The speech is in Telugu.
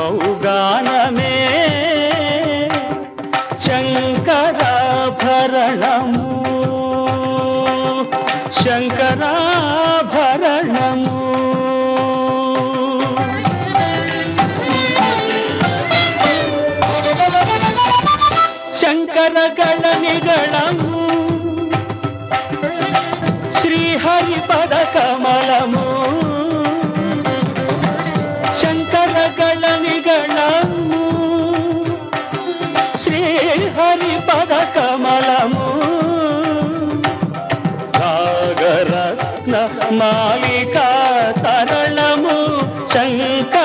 అనుసంధానమౌగానమే శంకరాభరణము శంకరాభరణము శంకరగణ నిగళము శ్రీహరిపద కమలము శంకరగణ నిగళము శ్రీహరిపద కమలము సాగరత్న మాలికా తరణము శంకర